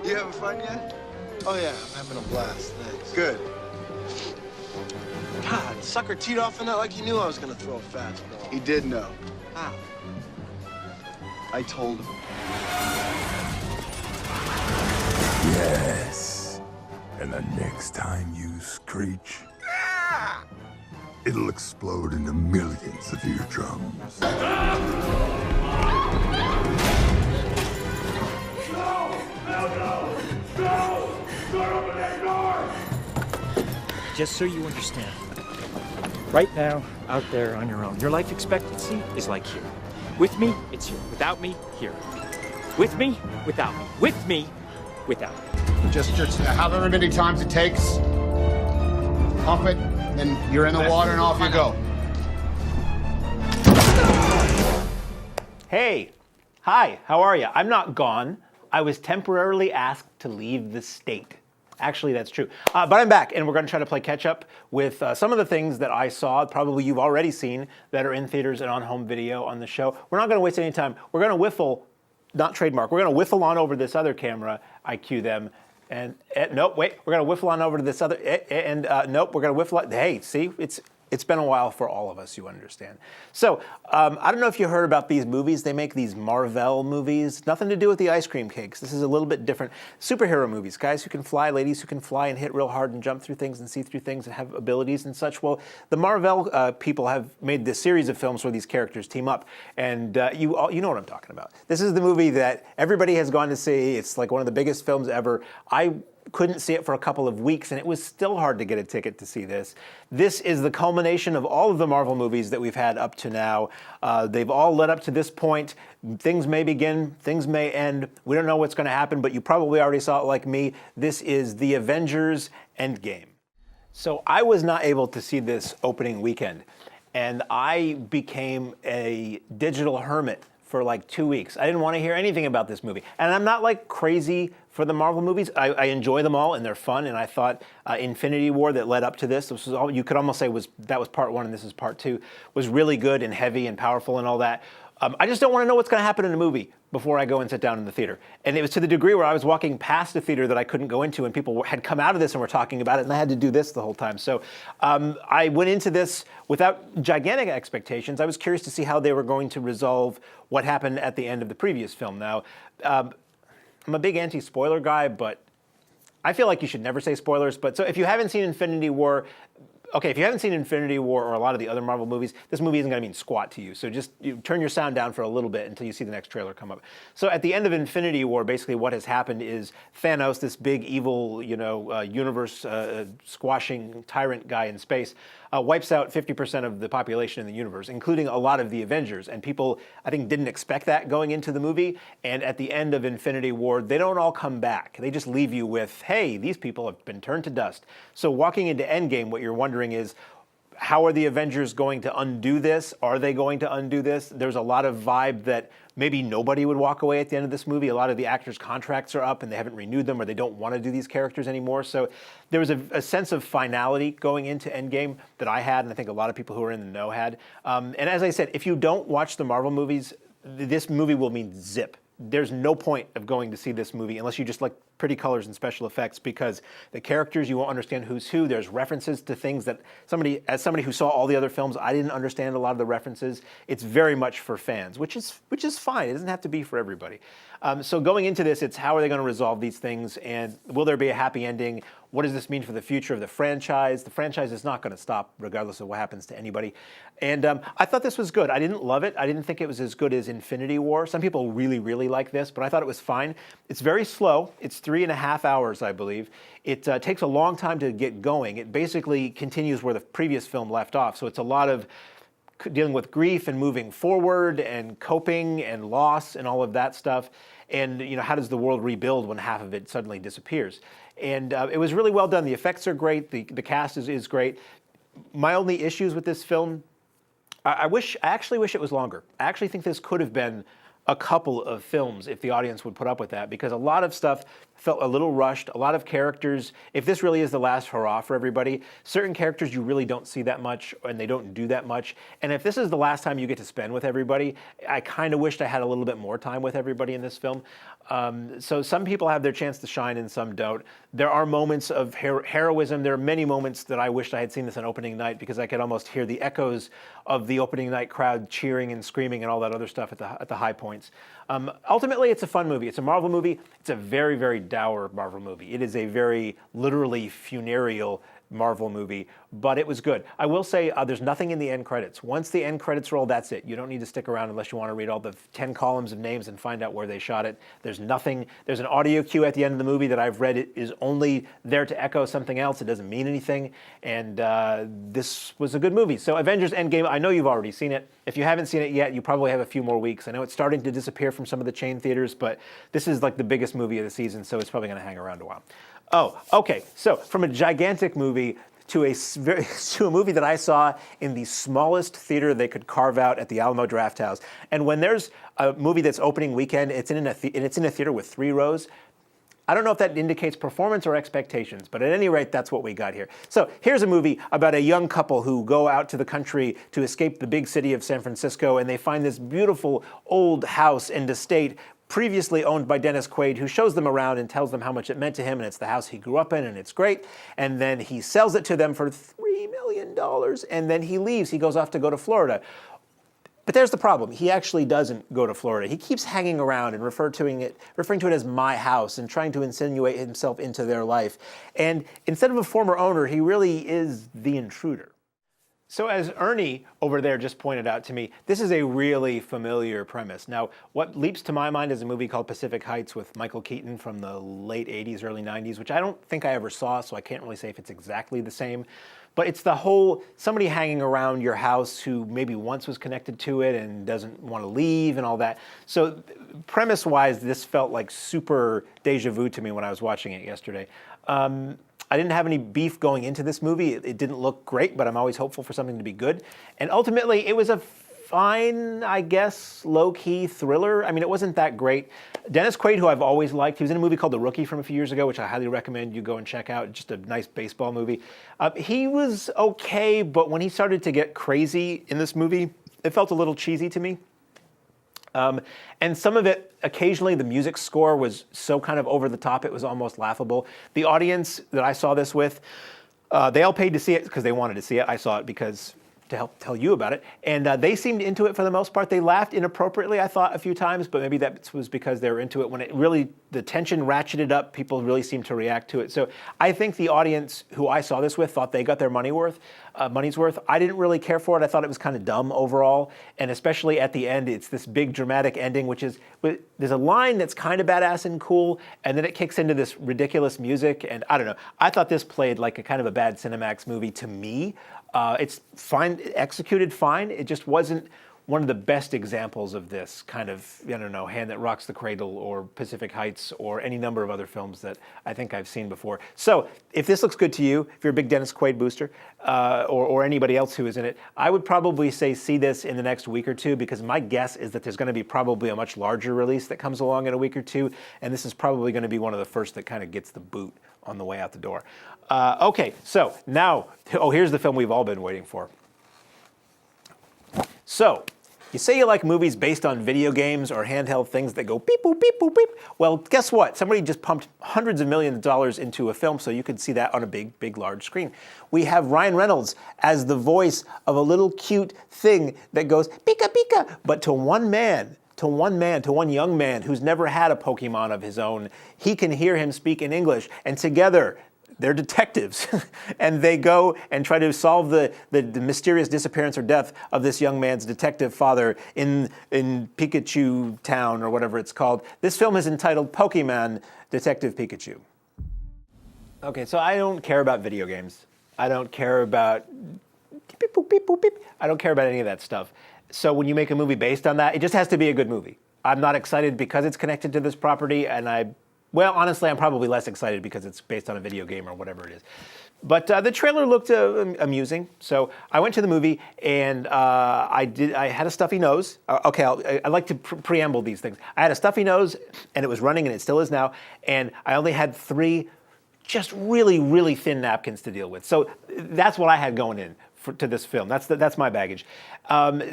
You having fun yet? Oh, yeah, I'm having a blast. Thanks. Good. God, sucker teed off in that like he knew I was going to throw a fastball. He did know. How? I told him. Yes. And the next time you screech, it'll explode into millions of eardrums. Just so you understand, right now, out there on your own, your life expectancy is like here. With me, it's here. Without me, here. With me, without me. With me, without me. Just however many times it takes, pump it, then you're in the water and off you go. Hey, hi, how are you? I'm not gone. I was temporarily asked to leave the state. Actually, that's true. But I'm back, and we're going to try to play catch-up with some of the things that I saw, probably you've already seen, that are in theaters and on home video on the show. We're not going to waste any time. We're going to whiffle, not trademark, we're going to whiffle on over this other camera. I cue them. And nope, wait, we're going to whiffle on over to this other, nope, we're going to whiffle on, hey, see, it's been a while for all of us, you understand. So, I don't know if you heard about these movies. They make these Marvel movies. Nothing to do with the ice cream cakes. This is a little bit different. Superhero movies. Guys who can fly, ladies who can fly and hit real hard and jump through things and see through things and have abilities and such. Well, the Marvel people have made this series of films where these characters team up. And you know what I'm talking about. This is the movie that everybody has gone to see. It's like one of the biggest films ever. I couldn't see it for a couple of weeks, and it was still hard to get a ticket to see this. This is the culmination of all of the Marvel movies that we've had up to now. They've all led up to this point. Things may begin, things may end. We don't know what's going to happen, but you probably already saw it like me. This is the Avengers Endgame. So I was not able to see this opening weekend, and I became a digital hermit for like 2 weeks. I didn't want to hear anything about this movie. And I'm not like crazy for the Marvel movies. I enjoy them all and they're fun. And I thought Infinity War that led up to this was all, you could almost say that was part one and this is part two, was really good and heavy and powerful and all that. I just don't want to know what's going to happen in the movie before I go and sit down in the theater. And it was to the degree where I was walking past the theater that I couldn't go into and people had come out of this and were talking about it and I had to do this the whole time. So I went into this without gigantic expectations. I was curious to see how they were going to resolve what happened at the end of the previous film. Now, I'm a big anti-spoiler guy, but I feel like you should never say spoilers. But so if you haven't seen Infinity War, okay, if you haven't seen Infinity War or a lot of the other Marvel movies, this movie isn't going to mean squat to you. So just turn your sound down for a little bit until you see the next trailer come up. So at the end of Infinity War, basically what has happened is Thanos, this big evil, universe squashing tyrant guy in space, wipes out 50% of the population in the universe, including a lot of the Avengers. And people, I think, didn't expect that going into the movie. And at the end of Infinity War, they don't all come back. They just leave you with, hey, these people have been turned to dust. So walking into Endgame, what you're wondering is, how are the Avengers going to undo this? Are they going to undo this? There's a lot of vibe that maybe nobody would walk away at the end of this movie. A lot of the actors' contracts are up and they haven't renewed them or they don't want to do these characters anymore. So there was a sense of finality going into Endgame that I had, and I think a lot of people who are in the know had. And as I said, if you don't watch the Marvel movies, this movie will mean zip. There's no point of going to see this movie unless you just like pretty colors and special effects, because the characters, you won't understand who's who. There's references to things that as somebody who saw all the other films, I didn't understand a lot of the references. It's very much for fans, which is fine. It doesn't have to be for everybody. So going into this, it's how are they going to resolve these things, and will there be a happy ending? What does this mean for the future of the franchise? The franchise is not going to stop regardless of what happens to anybody. And I thought this was good. I didn't love it. I didn't think it was as good as Infinity War. Some people really, really like this, but I thought it was fine. It's very slow. It's 3.5 hours, I believe. It takes a long time to get going. It basically continues where the previous film left off. So it's a lot of dealing with grief and moving forward and coping and loss and all of that stuff. And how does the world rebuild when half of it suddenly disappears? And it was really well done. The effects are great. The cast is great. My only issues with this film, I actually wish it was longer. I actually think this could have been a couple of films if the audience would put up with that, because a lot of stuff felt a little rushed. A lot of characters, if this really is the last hurrah for everybody, certain characters you really don't see that much and they don't do that much. And if this is the last time you get to spend with everybody, I kind of wished I had a little bit more time with everybody in this film. So some people have their chance to shine and some don't. There are moments of heroism. There are many moments that I wished I had seen this on opening night because I could almost hear the echoes of the opening night crowd cheering and screaming and all that other stuff at the high points. Ultimately, it's a fun movie. It's a Marvel movie. It's a very, very dour Marvel movie. It is a very literally funereal Marvel movie, but it was good. I will say there's nothing in the end credits. Once the end credits roll, that's it. You don't need to stick around unless you want to read all the 10 columns of names and find out where they shot it. There's nothing. There's an audio cue at the end of the movie that I've read. It is only there to echo something else. It doesn't mean anything. And this was a good movie. So Avengers Endgame, I know you've already seen it. If you haven't seen it yet, you probably have a few more weeks. I know it's starting to disappear from some of the chain theaters, but this is like the biggest movie of the season, so it's probably going to hang around a while. Oh, okay. So from a gigantic movie to a movie that I saw in the smallest theater they could carve out at the Alamo Drafthouse. And when there's a movie that's opening weekend, it's in a theater with 3 rows. I don't know if that indicates performance or expectations, but at any rate, that's what we got here. So here's a movie about a young couple who go out to the country to escape the big city of San Francisco, and they find this beautiful old house and estate previously owned by Dennis Quaid, who shows them around and tells them how much it meant to him, and it's the house he grew up in, and it's great. And then he sells it to them for $3 million, and then he leaves. He goes off to go to Florida. But there's the problem. He actually doesn't go to Florida. He keeps hanging around and referring to it as my house and trying to insinuate himself into their life. And instead of a former owner, he really is the intruder. So as Ernie over there just pointed out to me, this is a really familiar premise. Now, what leaps to my mind is a movie called Pacific Heights with Michael Keaton from the late 80s, early 90s, which I don't think I ever saw, so I can't really say if it's exactly the same. But it's the whole somebody hanging around your house who maybe once was connected to it and doesn't want to leave and all that. So premise-wise, this felt like super deja vu to me when I was watching it yesterday. I didn't have any beef going into this movie. It didn't look great, but I'm always hopeful for something to be good. And ultimately, it was a fine, I guess, low-key thriller. I mean, it wasn't that great. Dennis Quaid, who I've always liked, he was in a movie called The Rookie from a few years ago, which I highly recommend you go and check out. Just a nice baseball movie. He was okay, but when he started to get crazy in this movie, it felt a little cheesy to me. And some of it, occasionally the music score was so kind of over the top, it was almost laughable. The audience that I saw this with, they all paid to see it because they wanted to see it. I saw it because to help tell you about it. And they seemed into it for the most part. They laughed inappropriately, I thought, a few times, but maybe that was because they were into it. When it really, the tension ratcheted up, people really seemed to react to it. So I think the audience who I saw this with thought they got their money's worth. I didn't really care for it. I thought it was kind of dumb overall. And especially at the end, it's this big dramatic ending, which is, there's a line that's kind of badass and cool, and then it kicks into this ridiculous music. And I don't know, I thought this played like a kind of a bad Cinemax movie to me. It's fine, executed fine. It just wasn't one of the best examples of this kind of, I don't know, Hand That Rocks the Cradle or Pacific Heights or any number of other films that I think I've seen before. So if this looks good to you, if you're a big Dennis Quaid booster or anybody else who is in it, I would probably say see this in the next week or two, because my guess is that there's going to be probably a much larger release that comes along in a week or two, and this is probably going to be one of the first that kind of gets the boot on the way out the door. Okay, so now, here's the film we've all been waiting for. So, you say you like movies based on video games or handheld things that go beep, boop, beep, boop, beep. Well, guess what? Somebody just pumped hundreds of millions of dollars into a film so you could see that on a big, big, large screen. We have Ryan Reynolds as the voice of a little cute thing that goes Pika, Pika, but to one young man who's never had a Pokemon of his own, he can hear him speak in English, and together, they're detectives, and they go and try to solve the mysterious disappearance or death of this young man's detective father in Pikachu Town, or whatever it's called. This film is entitled Pokemon Detective Pikachu. Okay, so I don't care about video games. I don't care about beep, boop, beep, boop, beep. I don't care about any of that stuff. So when you make a movie based on that, it just has to be a good movie. I'm not excited because it's connected to this property, and well, honestly, I'm probably less excited because it's based on a video game or whatever it is. But the trailer looked amusing, so I went to the movie and I had a stuffy nose. I like to preamble these things. I had a stuffy nose, and it was running, and it still is now. And I only had 3 just really, really thin napkins to deal with. So that's what I had going in to this film. That's my baggage.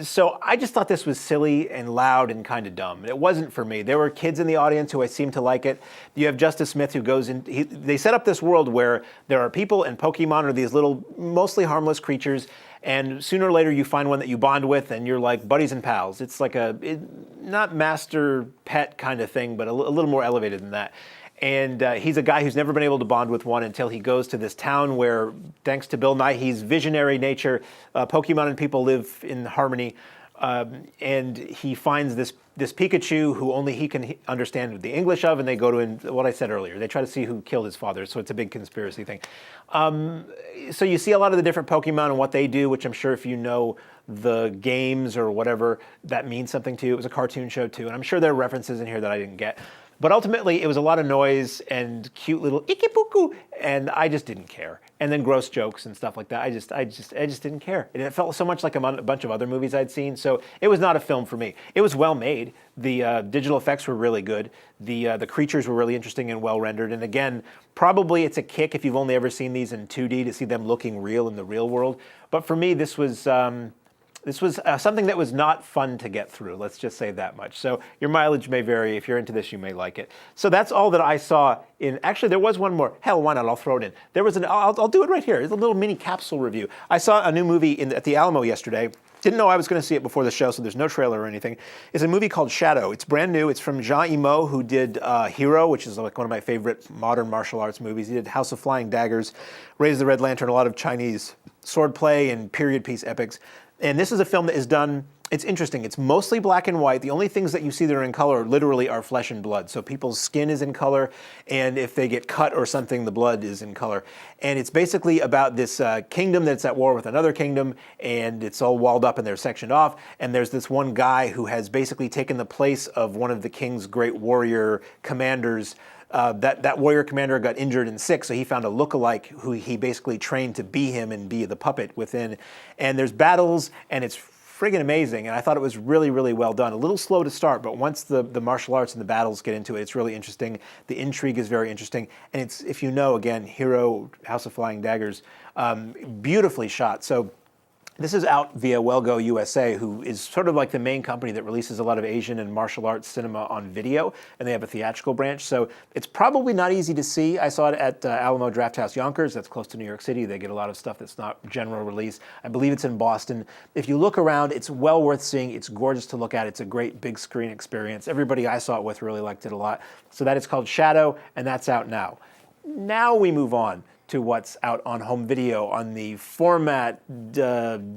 So I just thought this was silly and loud and kind of dumb. It wasn't for me. There were kids in the audience who I seemed to like it. You have Justice Smith who goes in. They set up this world where there are people, and Pokemon are these little, mostly harmless creatures. And sooner or later you find one that you bond with, and you're like buddies and pals. It's like not master pet kind of thing, but a little more elevated than that. And he's a guy who's never been able to bond with one until he goes to this town where, thanks to Bill Nighy's visionary nature, Pokemon and people live in harmony. And he finds this Pikachu who only he can understand the English of, and they go to what I said earlier. They try to see who killed his father, so it's a big conspiracy thing. So you see a lot of the different Pokemon and what they do, which I'm sure if you know the games or whatever, that means something to you. It was a cartoon show too, and I'm sure there are references in here that I didn't get. But ultimately, it was a lot of noise and cute little ikipuku, and I just didn't care. And then gross jokes and stuff like that. I just didn't care. And it felt so much like a bunch of other movies I'd seen. So it was not a film for me. It was well made. The digital effects were really good. The creatures were really interesting and well rendered. And again, probably it's a kick if you've only ever seen these in 2D to see them looking real in the real world. But for me, this was something that was not fun to get through, let's just say that much. So your mileage may vary. If you're into this, you may like it. So that's all that I saw in, actually there was one more. Hell, why not? I'll throw it in. There was I'll do it right here. It's a little mini capsule review. I saw a new movie at the Alamo yesterday. Didn't know I was going to see it before the show, so there's no trailer or anything. It's a movie called Shadow. It's brand new. It's from Jean Imo, who did Hero, which is like one of my favorite modern martial arts movies. He did House of Flying Daggers, Raise the Red Lantern, a lot of Chinese swordplay and period piece epics. And this is a film that is done, it's interesting. It's mostly black and white. The only things that you see that are in color literally are flesh and blood. So people's skin is in color, and if they get cut or something, the blood is in color. And it's basically about this kingdom that's at war with another kingdom, and it's all walled up and they're sectioned off. And there's this one guy who has basically taken the place of one of the king's great warrior commanders. That warrior commander got injured and sick, so he found a lookalike who he basically trained to be him and be the puppet within. And there's battles, and it's friggin' amazing. And I thought it was really, really well done. A little slow to start, but once the martial arts and the battles get into it, it's really interesting. The intrigue is very interesting. And it's, if you know, again, Hero, House of Flying Daggers, beautifully shot. So this is out via Wellgo USA, who is sort of like the main company that releases a lot of Asian and martial arts cinema on video, and they have a theatrical branch. So it's probably not easy to see. I saw it at Alamo Drafthouse Yonkers. That's close to New York City. They get a lot of stuff that's not general release. I believe it's in Boston. If you look around, it's well worth seeing. It's gorgeous to look at. It's a great big screen experience. Everybody I saw it with really liked it a lot. So that is called Shadow, and that's out now. Now we move on to what's out on home video on the format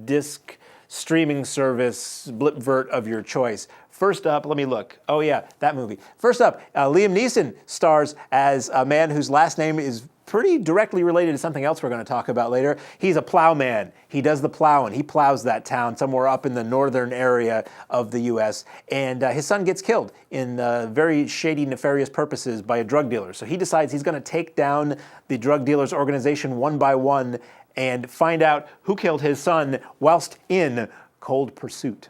disc streaming service blipvert of your choice. First up, let me look. Oh yeah, that movie. First up, Liam Neeson stars as a man whose last name is pretty directly related to something else we're going to talk about later. He's a plowman. He does the plowing. He plows that town somewhere up in the northern area of the U.S. And his son gets killed in very shady, nefarious purposes by a drug dealer. So he decides he's going to take down the drug dealer's organization one by one and find out who killed his son whilst in cold pursuit.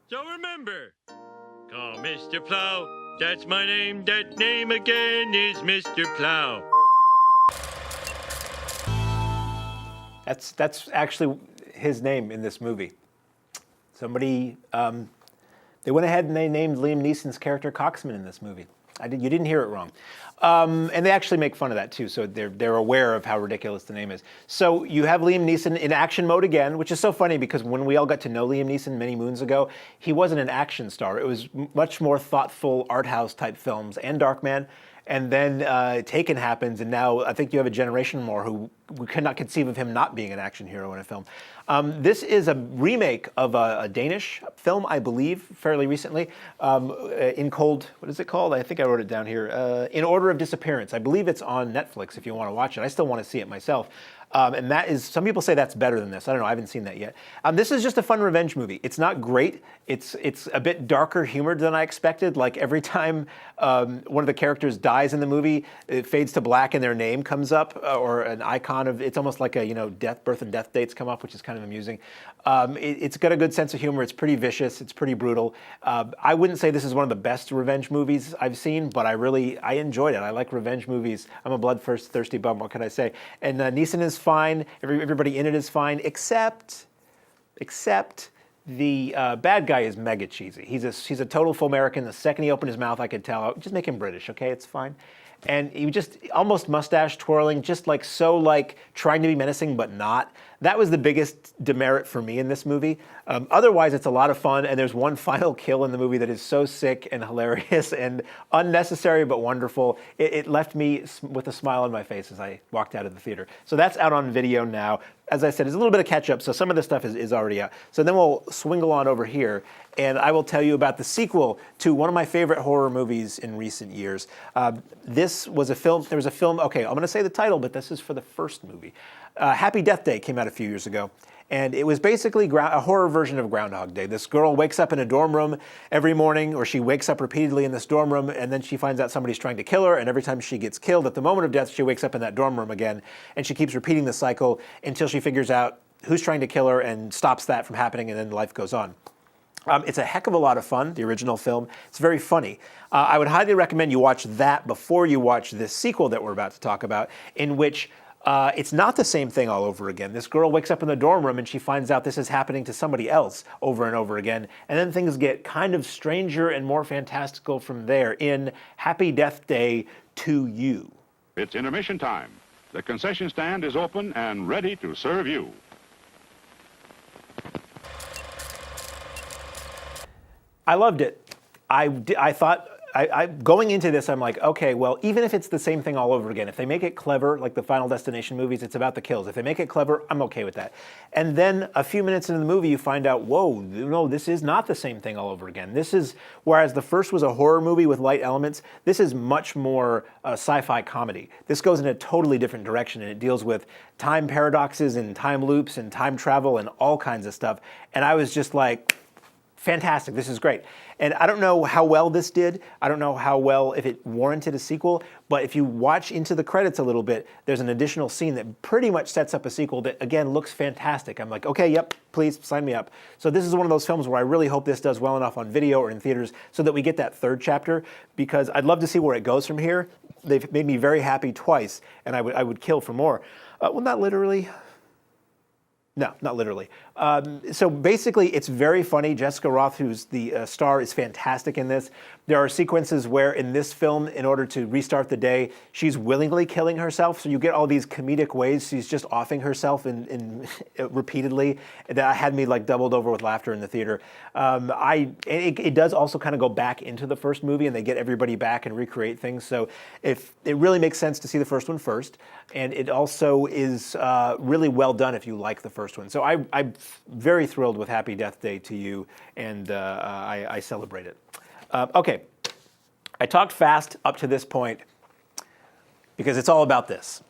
So remember, call Mr. Plow. That's my name. That name again is Mr. Plow. That's actually his name in this movie. Somebody, they went ahead and they named Liam Neeson's character Coxman in this movie. You didn't hear it wrong. And they actually make fun of that too, so they're aware of how ridiculous the name is. So you have Liam Neeson in action mode again, which is so funny because when we all got to know Liam Neeson many moons ago, he wasn't an action star. It was much more thoughtful art house type films and Darkman. And then Taken happens, and now I think you have a generation more who cannot conceive of him not being an action hero in a film. This is a remake of a Danish film, I believe, fairly recently, in cold, what is it called? I think I wrote it down here. In Order of Disappearance. I believe it's on Netflix if you want to watch it. I still want to see it myself. And that is, some people say that's better than this. I don't know, I haven't seen that yet. This is just a fun revenge movie. It's not great. It's a bit darker humored than I expected. Like every time one of the characters dies in the movie, it fades to black and their name comes up, or an icon of, it's almost like a, you know, birth and death dates come up, which is kind of amusing. It's got a good sense of humor. It's pretty vicious. It's pretty brutal. I wouldn't say this is one of the best revenge movies I've seen, but I enjoyed it. I like revenge movies. I'm a bloodthirsty bum, what can I say? And Neeson is fine. Everybody in it is fine, except the bad guy is mega cheesy. He's a total full American. The second he opened his mouth, I could tell. Just make him British, okay? It's fine. And he just almost mustache twirling, just like so like trying to be menacing but not. That was the biggest demerit for me in this movie. Otherwise, it's a lot of fun, and there's one final kill in the movie that is so sick and hilarious and unnecessary but wonderful. It left me with a smile on my face as I walked out of the theater. So that's out on video now. As I said, there's a little bit of catch-up, so some of this stuff is already out. So then we'll swingle on over here, and I will tell you about the sequel to one of my favorite horror movies in recent years. This was a film, there was a film, okay, I'm going to say the title, but this is for the first movie. Happy Death Day came out a few years ago, and it was basically a horror version of Groundhog Day. This girl wakes up in a dorm room every morning, or she wakes up repeatedly in this dorm room, and then she finds out somebody's trying to kill her, and every time she gets killed, at the moment of death, she wakes up in that dorm room again, and she keeps repeating the cycle until she figures out who's trying to kill her and stops that from happening, and then life goes on. It's a heck of a lot of fun, the original film. It's very funny. I would highly recommend you watch that before you watch this sequel that we're about to talk about, in which it's not the same thing all over again. This girl wakes up in the dorm room and she finds out this is happening to somebody else over and over again. And then things get kind of stranger and more fantastical from there in Happy Death Day to You. It's intermission time. The concession stand is open and ready to serve you. I loved it. I thought, going into this, I'm like, okay, well, even if it's the same thing all over again, if they make it clever, like the Final Destination movies, it's about the kills. If they make it clever, I'm okay with that. And then a few minutes into the movie, you find out, whoa, no, this is not the same thing all over again. This is, whereas the first was a horror movie with light elements, this is much more sci-fi comedy. This goes in a totally different direction, and it deals with time paradoxes and time loops and time travel and all kinds of stuff. And I was just like, fantastic, this is great. And I don't know how well this did. I don't know how well, if it warranted a sequel, but if you watch into the credits a little bit, there's an additional scene that pretty much sets up a sequel that, again, looks fantastic. I'm like, okay, yep, please sign me up. So this is one of those films where I really hope this does well enough on video or in theaters so that we get that third chapter, because I'd love to see where it goes from here. They've made me very happy twice, and I would kill for more. Well, not literally. No, not literally. So basically, it's very funny. Jessica Roth, who's the star, is fantastic in this. There are sequences where in this film, in order to restart the day, she's willingly killing herself. So you get all these comedic ways she's just offing herself in repeatedly. That had me like doubled over with laughter in the theater. It does also kind of go back into the first movie, and they get everybody back and recreate things. So if it really makes sense to see the first one first, and it also is really well done if you like the first one. So I'm very thrilled with Happy Death Day to You, and I celebrate it. Okay, I talked fast up to this point because it's all about this.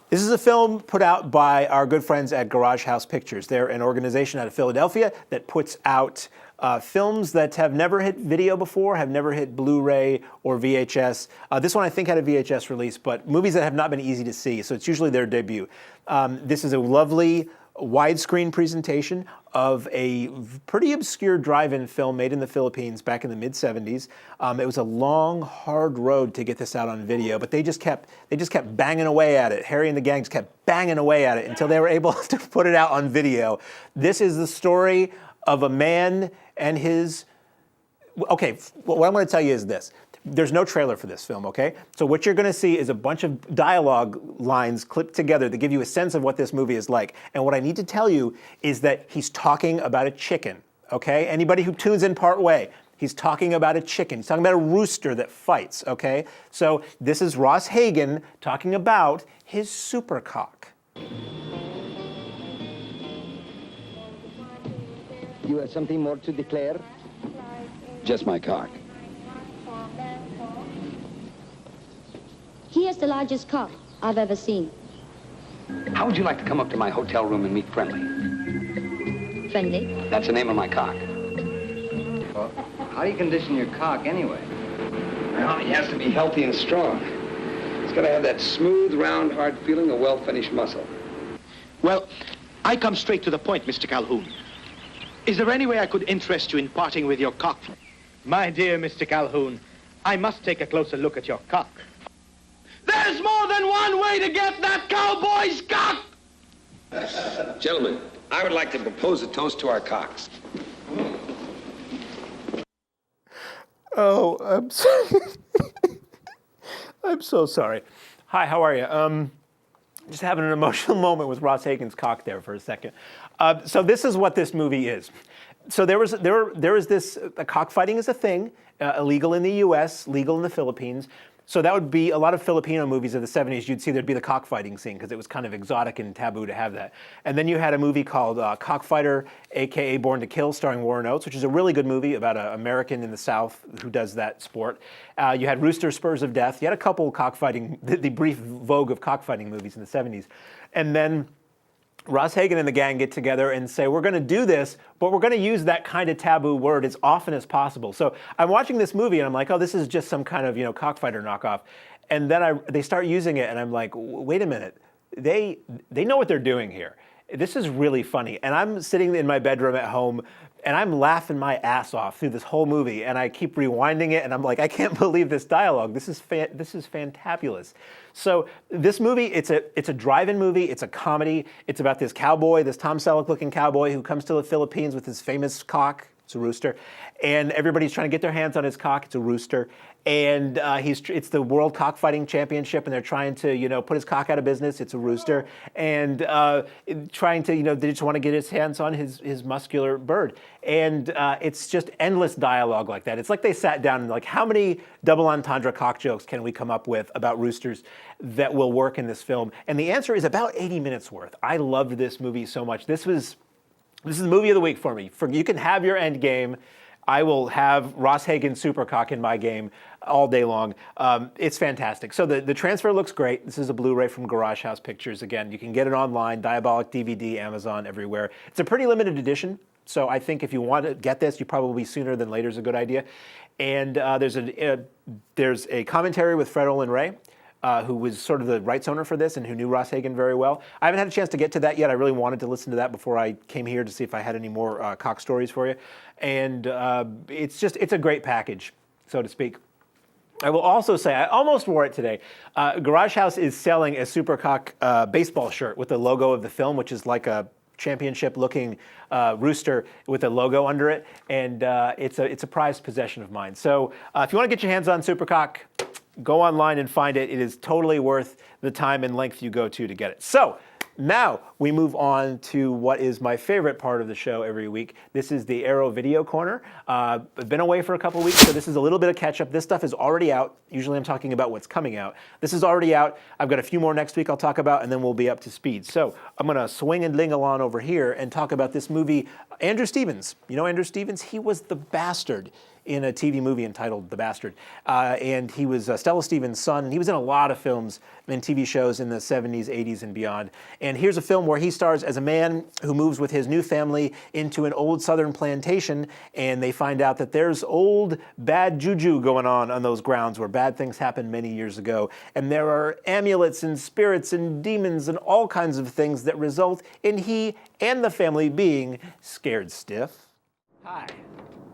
This is a film put out by our good friends at Garage House Pictures. They're an organization out of Philadelphia that puts out films that have never hit video before, have never hit Blu-ray or VHS. This one I think had a VHS release, but movies that have not been easy to see, so it's usually their debut. This is a lovely widescreen presentation of a pretty obscure drive-in film made in the Philippines back in the mid-70s. It was a long, hard road to get this out on video, but they just kept banging away at it. Harry and the gang just kept banging away at it until they were able to put it out on video. This is the story of a man and his... Okay, what I'm going to tell you is this. There's no trailer for this film, okay? So what you're going to see is a bunch of dialogue lines clipped together that give you a sense of what this movie is like. And what I need to tell you is that he's talking about a chicken, okay? Anybody who tunes in part way, he's talking about a chicken. He's talking about a rooster that fights, okay? So this is Ross Hagen talking about his Supercock. You have something more to declare? Just my cock. He has the largest cock I've ever seen. How would you like to come up to my hotel room and meet Friendly? Friendly? That's the name of my cock. Well, how do you condition your cock anyway? Well, he has to be healthy and strong. He's got to have that smooth, round, hard feeling of well-finished muscle. Well, I come straight to the point, Mr. Calhoun. Is there any way I could interest you in parting with your cock? My dear Mr. Calhoun, I must take a closer look at your cock. There's more than one way to get that cowboy's cock! Gentlemen, I would like to propose a toast to our cocks. Oh, I'm sorry. I'm so sorry. Hi, how are you? Just having an emotional moment with Ross Hagen's cock there for a second. So this is what this movie is. So there is this, cockfighting is a thing, illegal in the U.S., legal in the Philippines. So that would be a lot of Filipino movies of the 70s. You'd see there'd be the cockfighting scene because it was kind of exotic and taboo to have that. And then you had a movie called Cockfighter, a.k.a. Born to Kill, starring Warren Oates, which is a really good movie about an American in the South who does that sport. You had Rooster, Spurs of Death. You had a couple cockfighting, the brief vogue of cockfighting movies in the 70s. And then Ross Hagen and the gang get together and say, we're going to do this, but we're going to use that kind of taboo word as often as possible. So I'm watching this movie and I'm like, oh, this is just some kind of, cockfighter knockoff. And then they start using it and I'm like, wait a minute. They know what they're doing here. This is really funny. And I'm sitting in my bedroom at home and I'm laughing my ass off through this whole movie, and I keep rewinding it, and I'm like, I can't believe this dialogue. This is fantabulous. So this movie, it's a drive-in movie. It's a comedy. It's about this cowboy, this Tom Selleck-looking cowboy who comes to the Philippines with his famous cock. It's a rooster, and everybody's trying to get their hands on his cock. It's a rooster, and it's the World Cockfighting Championship, and they're trying to put his cock out of business. It's a rooster, and trying to they just want to get his hands on his muscular bird, and it's just endless dialogue like that. It's like they sat down and like, how many double entendre cock jokes can we come up with about roosters that will work in this film? And the answer is about 80 minutes worth. I loved this movie so much. This is the movie of the week for me. You can have your Endgame. I will have Ross Hagen Supercock in my game all day long. It's fantastic. So the transfer looks great. This is a Blu-ray from Garage House Pictures. Again, you can get it online, Diabolic DVD, Amazon, everywhere. It's a pretty limited edition. So I think if you want to get this, you probably sooner than later is a good idea. And there's a commentary with Fred Olen Ray, who was sort of the rights owner for this and who knew Ross Hagen very well. I haven't had a chance to get to that yet. I really wanted to listen to that before I came here to see if I had any more cock stories for you. And it's a great package, so to speak. I will also say, I almost wore it today. Garage House is selling a Supercock baseball shirt with the logo of the film, which is like a championship-looking rooster with a logo under it. And it's a prized possession of mine. So if you want to get your hands on Supercock, go online and find it. It is totally worth the time and length you go to get it. So now we move on to what is my favorite part of the show every week. This is the Arrow Video Corner. I've been away for a couple weeks, so this is a little bit of catch up. This stuff is already out. Usually I'm talking about what's coming out. This is already out. I've got a few more next week I'll talk about, and then we'll be up to speed. So I'm going to swing and ling-a-lon over here and talk about this movie. Andrew Stevens. You know Andrew Stevens? He was the bastard in a TV movie entitled The Bastard. And he was Stella Stevens' son. He was in a lot of films and TV shows in the 70s, 80s, and beyond. And here's a film where he stars as a man who moves with his new family into an old southern plantation, and they find out that there's old bad juju going on those grounds where bad things happened many years ago. And there are amulets and spirits and demons and all kinds of things that result in he and the family being scared stiff. Hi.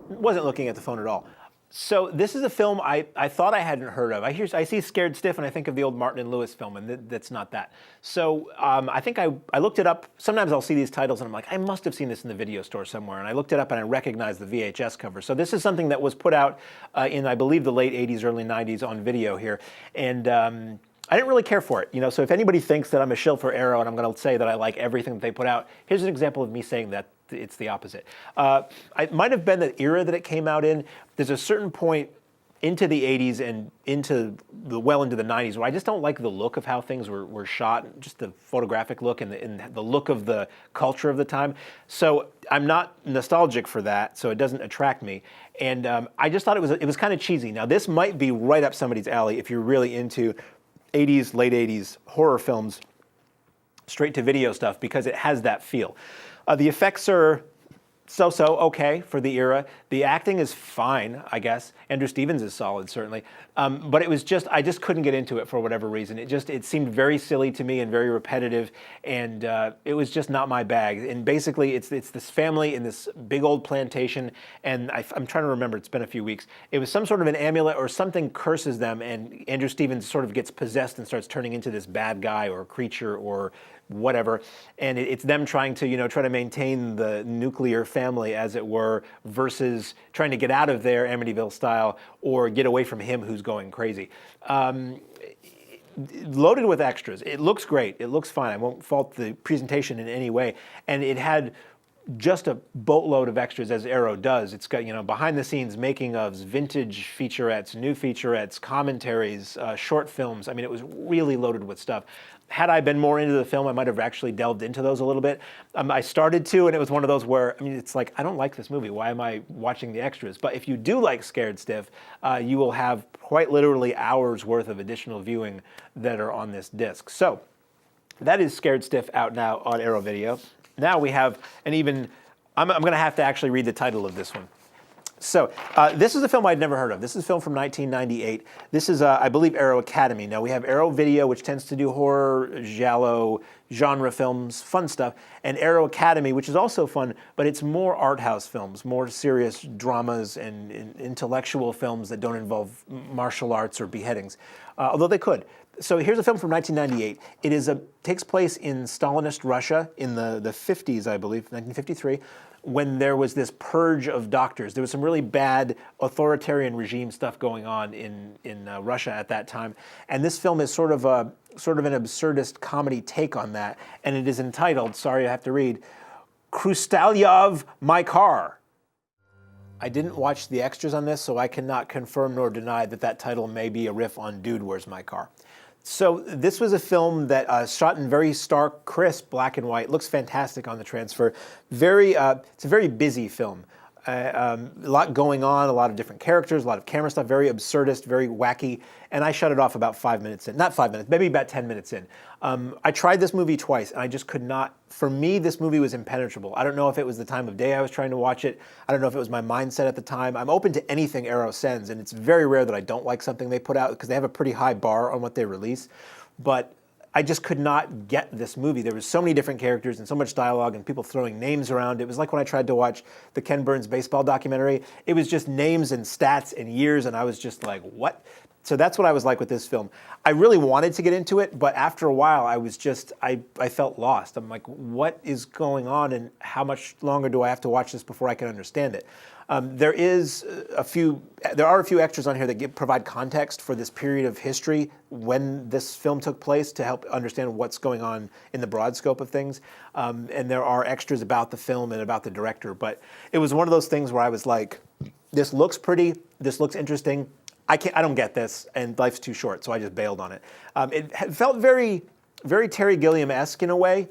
Wasn't looking at the phone at all. So this is a film I thought I hadn't heard of. I see Scared Stiff and I think of the old Martin and Lewis film, and that's not that. So I think I looked it up. Sometimes I'll see these titles and I'm like, I must have seen this in the video store somewhere. And I looked it up and I recognized the VHS cover. So this is something that was put out in, I believe, the late 80s, early 90s on video here. And I didn't really care for it. So if anybody thinks that I'm a shill for Arrow and I'm going to say that I like everything that they put out, here's an example of me saying that it's the opposite. It might have been the era that it came out in. There's a certain point into the 80s and into the 90s where I just don't like the look of how things were shot, just the photographic look and the look of the culture of the time. So I'm not nostalgic for that, so it doesn't attract me. And I just thought it was kind of cheesy. Now this might be right up somebody's alley if you're really into 80s, late 80s horror films. straight-to-video stuff because it has that feel. The effects are so okay for the era. The acting is fine, I guess. Andrew Stevens is solid, certainly. But it was just, I just couldn't get into it for whatever reason. It seemed very silly to me and very repetitive, and it was just not my bag. And basically, it's this family in this big old plantation, and I'm trying to remember, it's been a few weeks. It was some sort of an amulet or something curses them, and Andrew Stevens sort of gets possessed and starts turning into this bad guy or creature or whatever, and it's them trying to, try to maintain the nuclear family, as it were, versus trying to get out of there, Amityville style, or get away from him who's going crazy. Loaded with extras. It looks great. It looks fine. I won't fault the presentation in any way, and it had just a boatload of extras, as Arrow does. It's got, behind the scenes making ofs, vintage featurettes, new featurettes, commentaries, short films. I mean, it was really loaded with stuff. Had I been more into the film, I might have actually delved into those a little bit. I started to, and it was one of those where, it's like, I don't like this movie. Why am I watching the extras? But if you do like Scared Stiff, you will have quite literally hours worth of additional viewing that are on this disc. So that is Scared Stiff, out now on Arrow Video. Now we have an even, I'm going to have to actually read the title of this one. So this is a film I'd never heard of. This is a film from 1998. This is, I believe, Arrow Academy. Now we have Arrow Video, which tends to do horror, giallo, genre films, fun stuff, and Arrow Academy, which is also fun, but it's more art house films, more serious dramas and intellectual films that don't involve martial arts or beheadings, although they could. So here's a film from 1998. It takes place in Stalinist Russia in the 50s, I believe, 1953, when there was this purge of doctors. There was some really bad authoritarian regime stuff going on in Russia at that time. And this film is sort of an absurdist comedy take on that. And it is entitled, sorry I have to read, Khrustalyov, My Car. I didn't watch the extras on this, so I cannot confirm nor deny that title may be a riff on Dude, Where's My Car? So this was a film that shot in very stark, crisp black and white. Looks fantastic on the transfer. It's a very busy film. A lot going on, a lot of different characters, a lot of camera stuff, very absurdist, very wacky. And I shut it off about 5 minutes in. Not 5 minutes, maybe about 10 minutes in. I tried this movie twice, and I just could not. For me, this movie was impenetrable. I don't know if it was the time of day I was trying to watch it. I don't know if it was my mindset at the time. I'm open to anything Arrow sends, and it's very rare that I don't like something they put out because they have a pretty high bar on what they release. But I just could not get this movie. There was so many different characters and so much dialogue and people throwing names around. It was like when I tried to watch the Ken Burns baseball documentary. It was just names and stats and years, and I was just like, what? So that's what I was like with this film. I really wanted to get into it, but after a while, I felt lost. I'm like, what is going on, and how much longer do I have to watch this before I can understand it? There are a few extras on here that provide context for this period of history when this film took place to help understand what's going on in the broad scope of things. And there are extras about the film and about the director. But it was one of those things where I was like, this looks pretty, this looks interesting. I don't get this, and life's too short, so I just bailed on it. It felt very, very Terry Gilliam-esque in a way,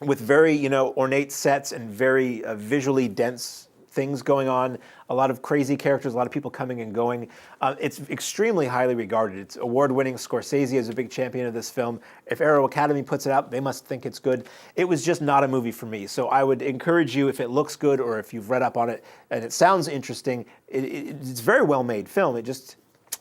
with very, ornate sets and very visually dense things going on, a lot of crazy characters, a lot of people coming and going. It's extremely highly regarded. It's award-winning. Scorsese is a big champion of this film. If Arrow Academy puts it out, they must think it's good. It was just not a movie for me. So I would encourage you, if it looks good or if you've read up on it and it sounds interesting, it's a very well-made film. It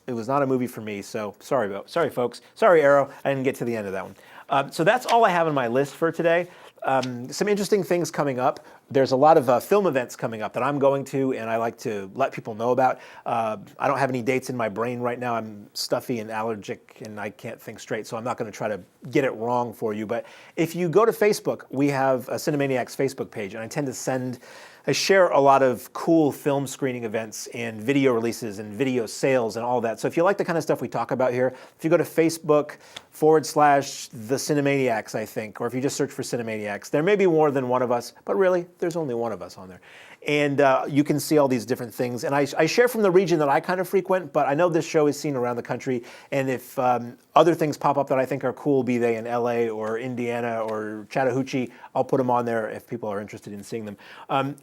was not a movie for me. So sorry folks. Sorry, Arrow. I didn't get to the end of that one. So that's all I have on my list for today. Some interesting things coming up. There's a lot of film events coming up that I'm going to, and I like to let people know about. I don't have any dates in my brain right now. I'm stuffy and allergic, and I can't think straight, so I'm not going to try to get it wrong for you. But if you go to Facebook, we have a Cinemaniacs Facebook page, and I share a lot of cool film screening events and video releases and video sales and all that. So if you like the kind of stuff we talk about here, if you go to Facebook /the Cinemaniacs, I think, or if you just search for Cinemaniacs, there may be more than one of us, but really, there's only one of us on there. And you can see all these different things. And I share from the region that I kind of frequent, but I know this show is seen around the country. And if other things pop up that I think are cool, be they in LA or Indiana or Chattahoochee, I'll put them on there if people are interested in seeing them.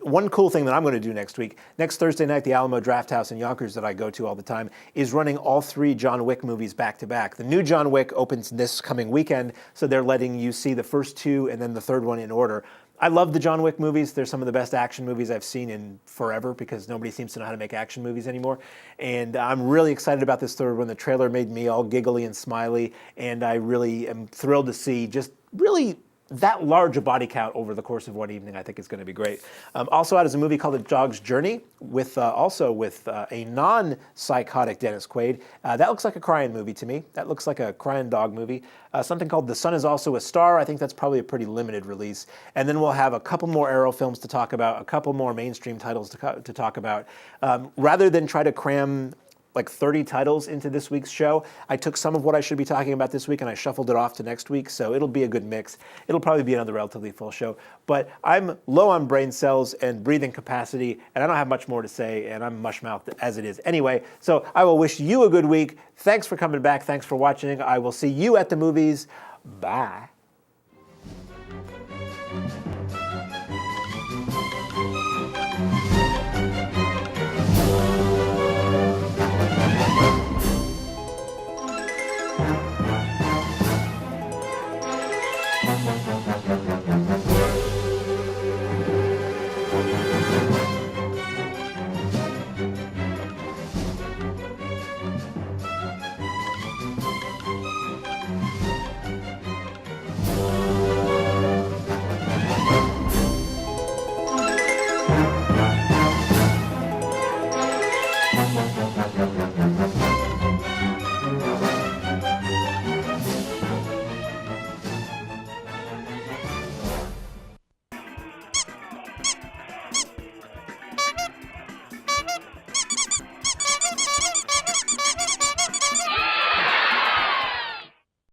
One cool thing that I'm going to do next week, next Thursday night, the Alamo Drafthouse in Yonkers that I go to all the time, is running all 3 John Wick movies back to back. The new John Wick opens this coming weekend, so they're letting you see the first 2 and then the third one in order. I love the John Wick movies. They're some of the best action movies I've seen in forever because nobody seems to know how to make action movies anymore. And I'm really excited about this third one. The trailer made me all giggly and smiley, and I really am thrilled to see just really that large a body count over the course of one evening. I think it's going to be great. Also out is a movie called A Dog's Journey, with a non-psychotic Dennis Quaid. That looks like a crying movie to me. That looks like a crying dog movie. Something called The Sun Is Also a Star. I think that's probably a pretty limited release. And then we'll have a couple more Arrow films to talk about, a couple more mainstream titles to talk about. Rather than try to cram like 30 titles into this week's show, I took some of what I should be talking about this week and I shuffled it off to next week, so it'll be a good mix. It'll probably be another relatively full show, but I'm low on brain cells and breathing capacity, and I don't have much more to say, and I'm mush-mouthed as it is anyway, so I will wish you a good week. Thanks for coming back. Thanks for watching. I will see you at the movies. Bye.